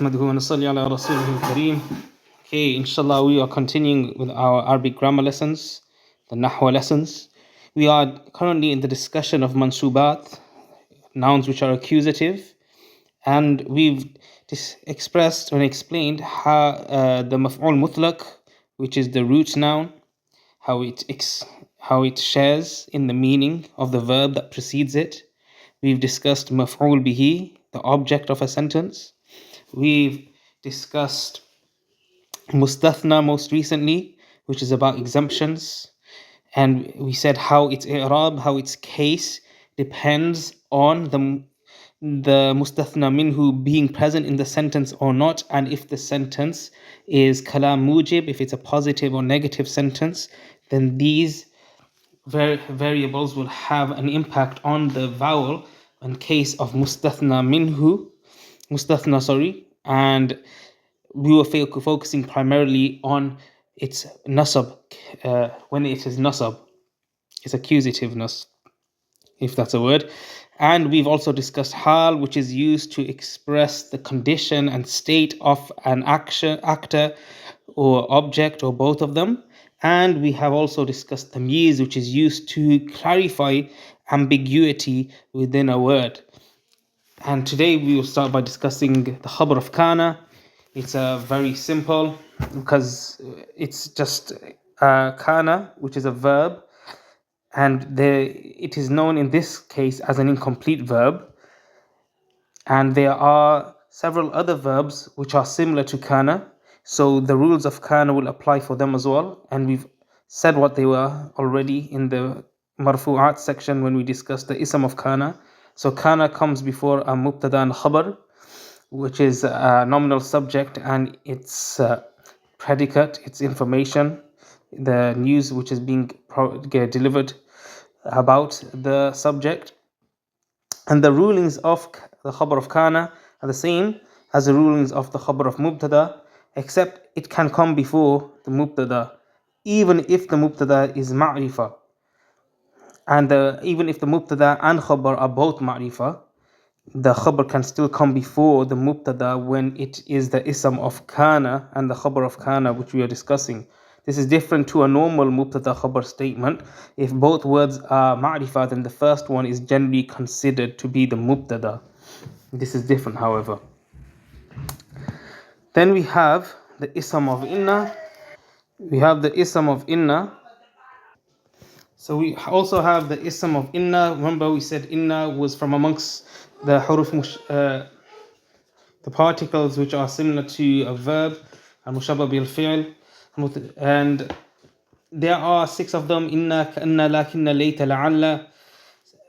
نحمده ونصلي على رسوله الكريم. Okay, inshallah, we are continuing with our Arabic grammar lessons, the Nahwa lessons. We are currently in the discussion of mansubat, nouns which are accusative, and we've expressed and explained how the maf'ul mutlaq, which is the root noun, how it shares in the meaning of the verb that precedes it. We've discussed maf'ul bihi, the object of a sentence. We've discussed mustathna most recently, which is about exemptions, and we said how its i'rab, how its case depends on the mustathna minhu being present in the sentence or not, and if the sentence is kalam mujib, if it's a positive or negative sentence, then these variables will have an impact on the vowel in case of mustathna, and we were focusing primarily on its nasab, when it is nasab, its accusativeness, if that's a word. And we've also discussed hal, which is used to express the condition and state of an actor or object, or both of them. And we have also discussed tamyiz, which is used to clarify ambiguity within a word. And today we will start by discussing the khabar of kana. It's very simple because it's just kana, which is a verb, and it is known in this case as an incomplete verb. And there are several other verbs which are similar to kana, so the rules of kana will apply for them as well. And we've said what they were already in the marfu'at section when we discussed the ism of kana. So kana comes before a mubtada and khabar, which is a nominal subject, and its predicate, its information, the news which is being delivered about the subject. And the rulings of the khabar of kana are the same as the rulings of the khabar of mubtada, except it can come before the mubtada, even if the mubtada is ma'rifa. And even if the mubtada and khabar are both ma'rifa, the khabar can still come before the mubtada when it is the ism of kana and the khabar of kana, which we are discussing. This is different to a normal mubtada khabar statement. If both words are ma'rifa, then the first one is generally considered to be the mubtada. This is different, however. Then we have the ism of inna. So we also have the ism of inna. Remember, we said inna was from amongst the huruf the particles which are similar to a verb, al-mushabba bil-fi'l, and there are 6 of them: inna, ka'anna, lakinna, layta, la'alla.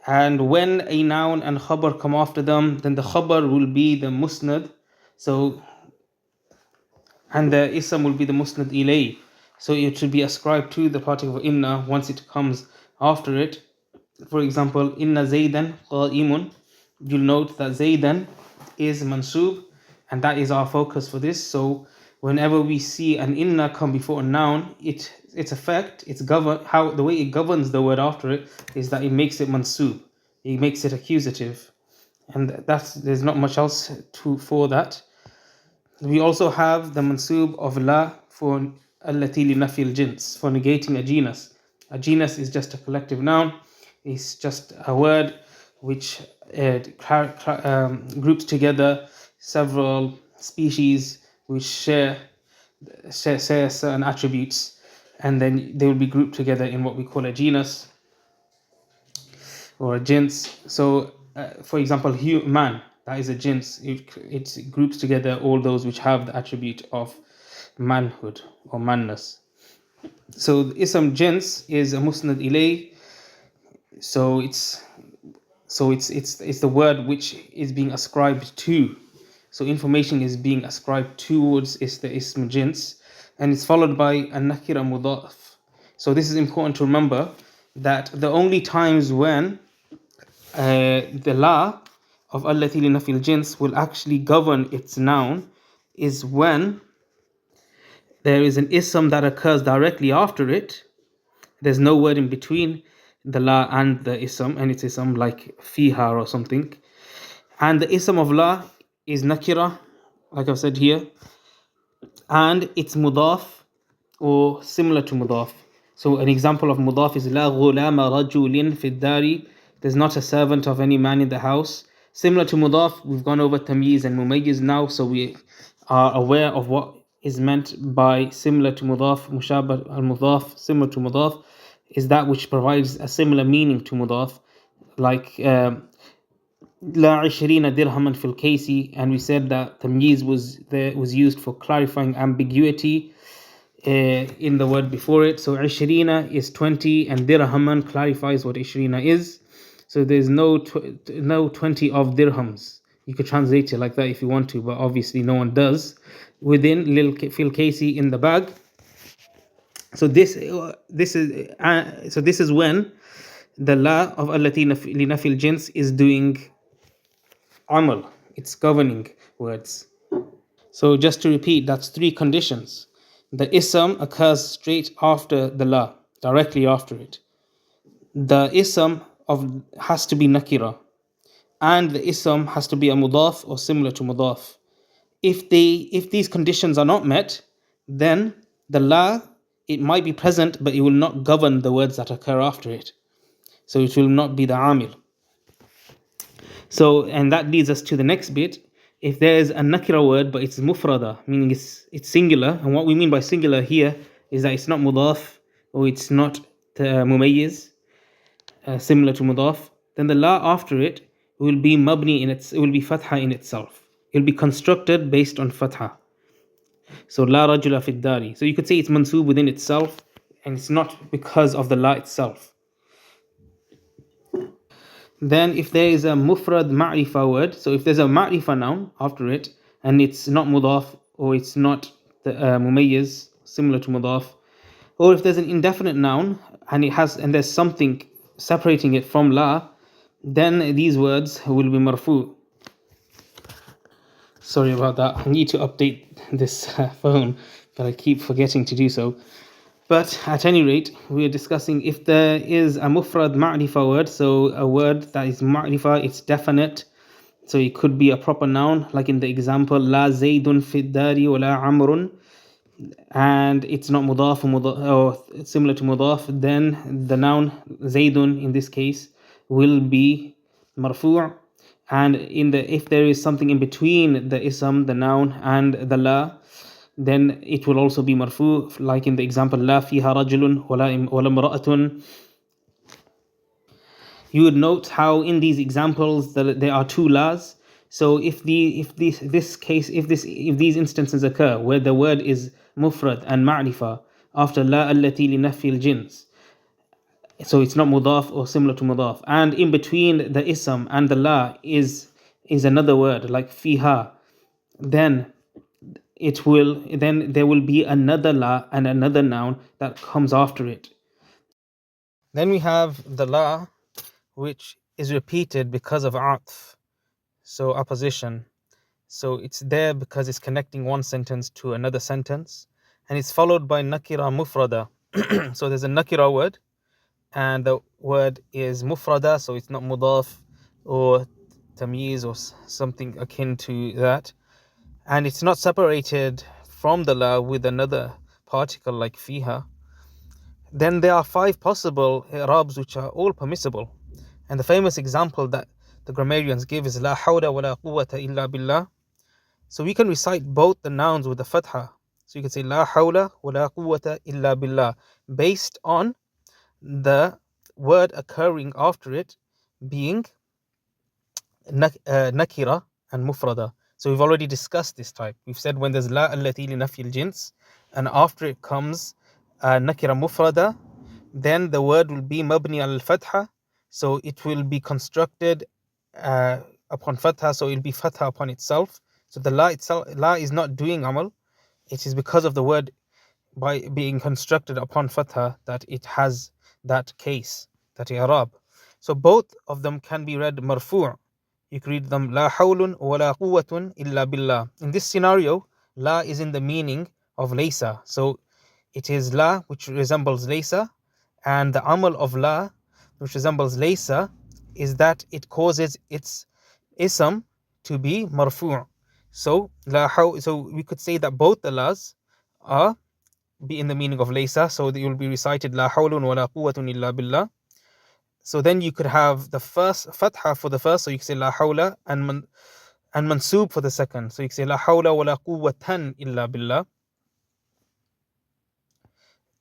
And when a noun and khabar come after them, then the khabar will be the musnad, and the ism will be the musnad ilay. So it should be ascribed to the particle of inna once it comes after it. For example, inna zaydan qa'imun. You'll note that zaydan is mansub, and that is our focus for this. So whenever we see an inna come before a noun, its effect, the way it governs the word after it is that it makes it mansub, it makes it accusative, and there's not much else for that. We also have the mansub of la for allati li nafi al-jins, for negating a genus. A genus is just a collective noun. It's just a word which groups together several species which share certain attributes, and then they will be grouped together in what we call a genus or a jins. So, for example, man, that is a jins. It groups together all those which have the attribute of manhood or manness. So the ism jins is a musnad ilay. So it's the word which is being ascribed to. So information is being ascribed towards the ism jins, and it's followed by a nakira mudaf. So this is important to remember, that the only times when the la of allati li nafil jins will actually govern its noun is when there is an ism that occurs directly after it. There's no word in between the la and the ism, and it's ism like fiha or something. And the ism of la is nakira, like I've said here, and it's mudaf or similar to mudaf. So an example of mudaf is la ghulama rajulin fi dari. There's not a servant of any man in the house. Similar to mudaf, we've gone over tamyiz and mumayyiz now, so we are aware of what is meant by similar to mudaf. Mushabah al mudaf, similar to mudaf, is that which provides a similar meaning to mudaf, like La 20 dirhaman fil kasi, and we said that tamyiz was used for clarifying ambiguity in the word before it. So 20 is 20, and dirhaman clarifies what 20 is. So there's no 20 of dirhams. You could translate it like that if you want to, but obviously no one does. Within lil fil kasi, in the bag. So this is when the la of allati li nafil jins is doing amal. It's governing words. So just to repeat, that's three conditions. The ism occurs straight after the la, directly after it. The ism has to be nakira, and the ism has to be a mudaf or similar to mudaf. If these conditions are not met, then the la, it might be present, but it will not govern the words that occur after it. So it will not be the amil. So, and that leads us to the next bit. If there is a nakira word, but it's mufrada, meaning it's singular, and what we mean by singular here is that it's not mudaf or it's not mumayyiz, similar to mudaf, then the la after it will be mabni it will be fatha in itself. It will be constructed based on fatha. So la rajula fid dari. So you could say it's mansub within itself, and it's not because of the la itself. Then if there is a mufrad ma'rifa word, so if there's a ma'rifa noun after it, and it's not mudaf, or it's not the mumayyiz, similar to mudaf, or if there's an indefinite noun and there's something separating it from la, then these words will be marfu. Sorry about that. I need to update this phone, but I keep forgetting to do so. But at any rate, we are discussing if there is a mufrad ma'rifa word, so a word that is ma'rifa, it's definite, so it could be a proper noun, like in the example la zaydun fid dari wa la amrun, and it's not mudaf or similar to mudaf, then the noun zaydun in this case will be marfu'. And if there is something in between the ism, the noun, and the la, then it will also be marfu, like in the example la fiha rajulun wala imra'atun. You would note how in these examples there are two la's. So if these instances occur where the word is mufrad and ma'rifa after la allati li nafi al-jins, so it's not mudaf or similar to mudaf, and in between the ism and the la is another word like fiha, then there will be another la and another noun that comes after it. Then we have the la which is repeated because of atf, so opposition. So it's there because it's connecting one sentence to another sentence, and it's followed by nakira mufrada. So there's a nakira word, and the word is mufrada, so it's not mudaf or tamyiz or something akin to that, and it's not separated from the la with another particle like fiha. Then there are 5 possible i'rabs which are all permissible, and the famous example that the grammarians give is la hawla wa la quwwata illa billah. So we can recite both the nouns with the fatha. So you can say la hawla wa la quwwata illa billah, based on the word occurring after it being nakira and mufrada. So we've already discussed this type. We've said when there's la allati li nafi al-jins, and after it comes nakira mufrada, then the word will be mabni al-fatha, so it will be constructed upon fatha, so it will be fatha upon itself. So the la is not doing amal. It is because of the word by being constructed upon fatha that it has that case, that i'rab. So both of them can be read marfu'. You can read them la hawlun wa la quwwatun illa billah. In this scenario, la is in the meaning of laysa. So it is la which resembles laysa, and the amal of la which resembles laysa is that it causes its ism to be marfu'. So so we could say that both the la's are be in the meaning of laysa, so that will be recited la hawlun wa la quwwatun illa billah. So then you could have the first fatha for the first, so you can say la hawla, and mansub for the second, so you can say la hawla wa la quwwatan illa billah.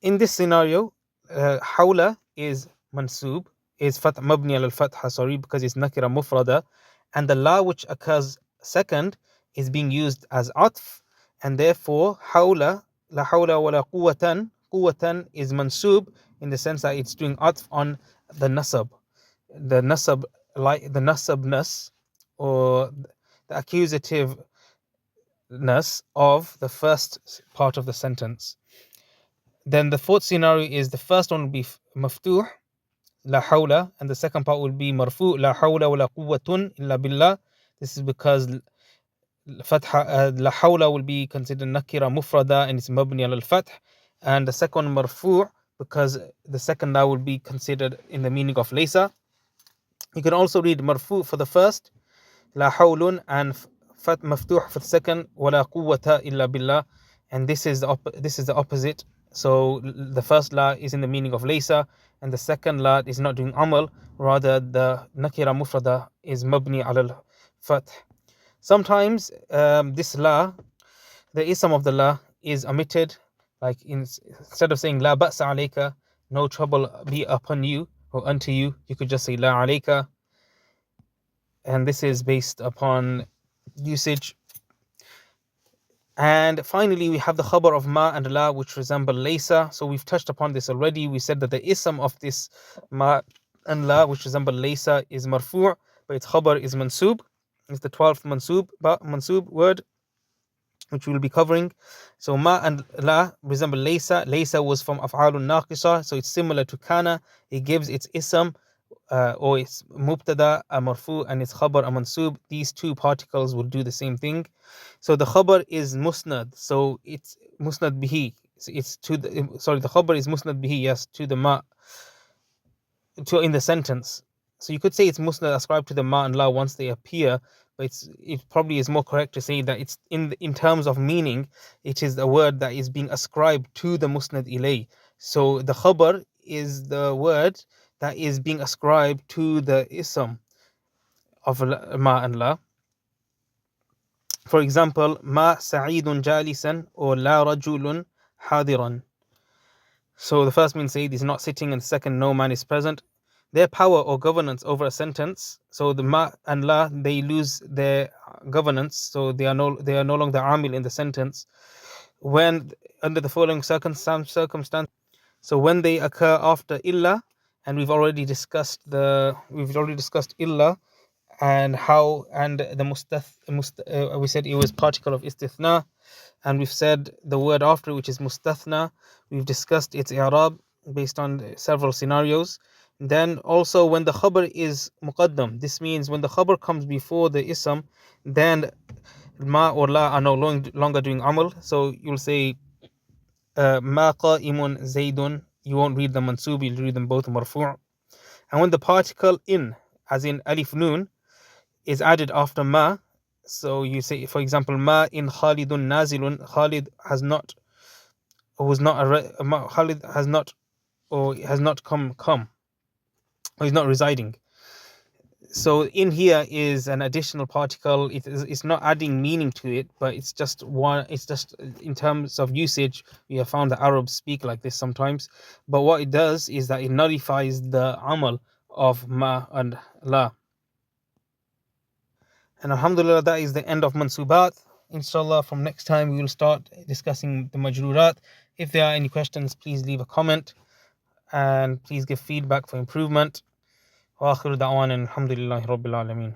In this scenario, hawla is mansub, is mabni al fatha, sorry, because it's nakira mufrada, and the la which occurs second is being used as atf, and therefore hawla, la hawla wa la quwwatan is mansub in the sense that it's doing atf on the nasab, the nasab, like the nasabness or the accusativeness of the first part of the sentence. Then the fourth scenario is the first one will be maftuh, la hawla, and the second part will be marfu, la hawla wa la quwwatun illa billah. This is because fatha, la hawla will be considered nakira mufrada and it's mabni al fath, and the second marfu because the second la will be considered in the meaning of laysa. You can also read marfu for the first, la hawlun, and maftuh for the second, wala quwwata illa billah, and this is the opposite. So the first la is in the meaning of laysa, and the second la is not doing amal, rather the nakira mufrada is mabni al fath. Sometimes this la, the ism of the la is omitted, like instead of saying la ba'sa alayka, no trouble be upon you or unto you, you could just say la alayka, and this is based upon usage. And finally, we have the khabar of ma and la, which resemble laysa. So we've touched upon this already. We said that the ism of this ma and la, which resemble laysa, is marfu', but its khabar is mansub. It's the 12th mansub word, which we'll be covering. So ma and la resemble laysa. Laysa was from af'alun naqisa, so it's similar to kana. It gives its ism or its mubtada a marfu and its khabar a mansub. These two particles will do the same thing. So the khabar is musnad, so it's musnad bihi. It's to the the khabar is musnad bihi, yes, to the ma, to in the sentence. So you could say it's musnad ascribed to the ma and la once they appear, but it probably is more correct to say that it's in terms of meaning, it is the word that is being ascribed to the musnad ilay. So the khabar is the word that is being ascribed to the ism of ma and la. For example, ma sa'idun jalisan or la rajulun hadiran. So the first means Sayyid is not sitting, and the second, no man is present. Their power or governance over a sentence, so the ma and la, they lose their governance, so they are no longer amil in the sentence when under the following circumstance. So when they occur after illa, and we've already discussed illa and how, and the we said it was particle of istithna, and we've said the word after, which is mustathna, we've discussed its i'rab based on several scenarios. Then also when the khabar is muqaddam, this means when the khabar comes before the ism, then ma or la are no longer doing amal, so you'll say ma qa'imun zaydun, you won't read them mansub, you'll read them both marfu'. And when the particle in, as in alif noon, is added after ma, so you say, for example, ma in Khalidun nazilun, Khalid has not, or was not Khalid has not, or has not come, or is not residing. So in here is an additional particle. It's not adding meaning to it, but it's just one. It's just in terms of usage, we have found that Arabs speak like this sometimes. But what it does is that it nullifies the amal of ma and la. And alhamdulillah, that is the end of mansubat. Inshallah, from next time we will start discussing the majrurat. If there are any questions, please leave a comment and please give feedback for improvement. Wa akhiru da'wan, alhamdulillahi rabbil alameen.